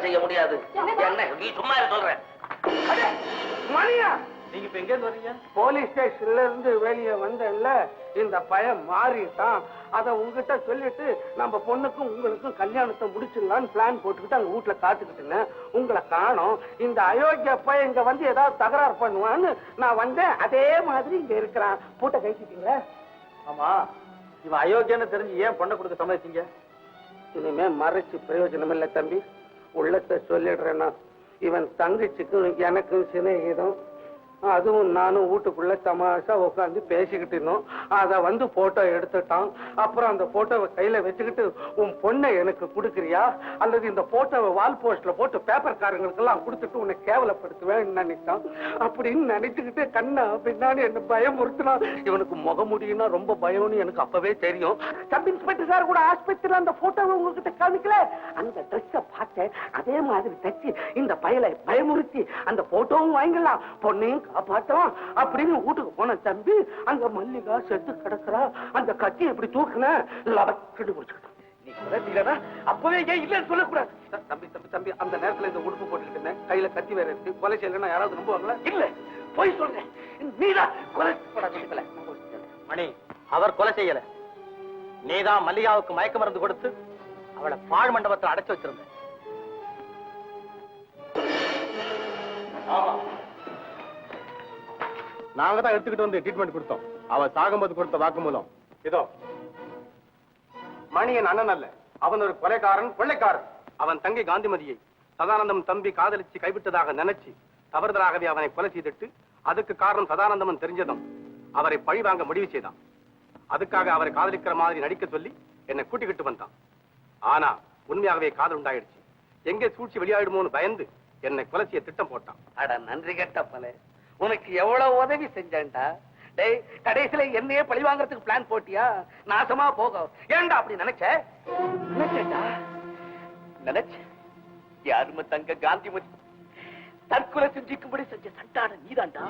செய்ய முடியாது. என்ன நீ சும்மா சொல்ற? மணியா, நீங்க இப்ப எங்க இருந்து வரீங்க? போலீஸ் ஸ்டேஷன்ல இருந்து வெளியே வந்தேன்ல, இந்த பையன் மாறிட்டான். அத உங்ககிட்ட சொல்லிட்டு நம்ம பொண்ணுக்கும் உங்களுக்கும் கல்யாணத்தை முடிச்சிடலான்னு பிளான் போட்டுக்கிட்டு அங்க வீட்டுல காத்துக்கிட்டுங்க. உங்களை காணோம். இந்த அயோக்கிய பையன் இங்க வந்து ஏதாவது தகராறு பண்ணுவான்னு நான் வந்தேன். அதே மாதிரி இங்க இருக்கிறான். பூட்டை கழிச்சிட்டீங்களா? ஆமா, இவன் அயோக்கியன்னு தெரிஞ்சு ஏன் பொண்ணை கொடுக்க சம்மதிச்சீங்க? இனிமே மறைச்சு பிரயோஜனம் இல்லை தம்பி. உள்ளத்தை சொல்லிடுறேன்னா, இவன் தங்கச்சிக்கும் எனக்கும் சிநேகிதம். அதுவும் நானும் வீட்டுக்குள்ள தமாஷா உட்காந்து பேசிக்கிட்டு இருந்தோம். அத வந்து போட்டோ எடுத்துட்டான். அப்புறம் அந்த போட்டோவை கையில வச்சுக்கிட்டு உன் பொண்ணை எனக்கு கொடுக்குறியா அல்லது இந்த போட்டோவை வால் போஸ்ட்ல போட்டு பேப்பர்காரங்களுக்கு எல்லாம் கொடுத்துட்டு உன்னை கேவலப்படுத்துவேன் நினைச்சான். அப்படின்னு நினைச்சுக்கிட்டு கண்ணா பின்னாடி என்ன பயமுறுத்தினான். இவனுக்கு முகமுடியும்னா ரொம்ப பயம்னு எனக்கு அப்பவே தெரியும். சப் இன்ஸ்பெக்டர் சார் கூட ஆஸ்பத்திரியில அந்த போட்டோவை உங்ககிட்ட காமிக்கல. அந்த ட்ரெஸ்ஸை பார்த்தேன். அதே மாதிரி தச்சு இந்த பயலை பயமுறுத்தி அந்த போட்டோவும் வாங்கிடலாம், பொண்ணையும் காப்பாற்றலாம் அப்படின்னு வீட்டுக்கு போன தம்பி, அங்க மல்லிகா செத்து கிடக்குறா. அந்த கத்தி எப்படி தூக்குன லபக்கெட்டு முடிச்சுக்கிட்டான். நீ குறைந்தீங்கன்னா அப்பவே ஏன் இல்லன்னு சொல்லக்கூடாது. தம்பி தம்பி தம்பி, அந்த நேரத்துல இந்த உடுப்பு போட்டுக்கிட்டு இருந்தேன். கையில கத்தி வேற இருக்கு. கொலை செய்யலன்னா யாராவது நம்புவாங்களா? இல்ல, போய் சொல்றேன். நீதான் கொலை பண்ணல. மணி, அவர் கொலை செய்யல. நீதான் மல்லிகாவுக்கு மயக்க மருந்து கொடுத்து அவளை பாழ் மண்டபத்தில் அடைச்சு வச்சிருந்த. நாங்க தான் எடுத்துக்கிட்டு வந்து ட்ரீட்மெண்ட் கொடுத்தோம். அவ சாகும்போது கொடுத்த வாக்குமூலம் இதோ. மணி என் அண்ணன் அல்ல, அவன் ஒரு கொலைக்காரன், கொள்ளைக்காரன். அவன் தங்கை காந்திமதியை சதானந்தம் தம்பி காதலிச்சு கைவிட்டதாக நினைச்சு தவறுதலாகவே அவனை கொலை செய்துட்டு, அதுக்கு காரணம் சதானந்தமன் தெரிஞ்சதும் அவரை பழி வாங்க முடிவு செய்தான். அதுக்காக அவரை காதலிக்கிற மாதிரி நடிக்க சொல்லி என்னை கூட்டிக்கிட்டு வந்தான். ஆனா உண்மையாகவே காதல் உண்டாயிடுச்சு. எங்கே சூழ்ச்சி வெளியாயிடுமோன்னு பயந்து என்னை கொலை செய்ய திட்டம் போட்டான். அட நன்றி கெட்ட பல, உனக்கு எவ்வளவு உதவி செஞ்சேன்டா. டேய், கடைசியில என்னையே பழி வாங்கறதுக்கு பிளான் போட்டியா? நாசமா போக. ஏன்டா அப்படி நினைச்சேன்டா? நினைச்ச யாருமே தங்க காந்திமதி தற்கொலை செஞ்சுக்கும்படி செஞ்ச சண்டான நீதான்டா.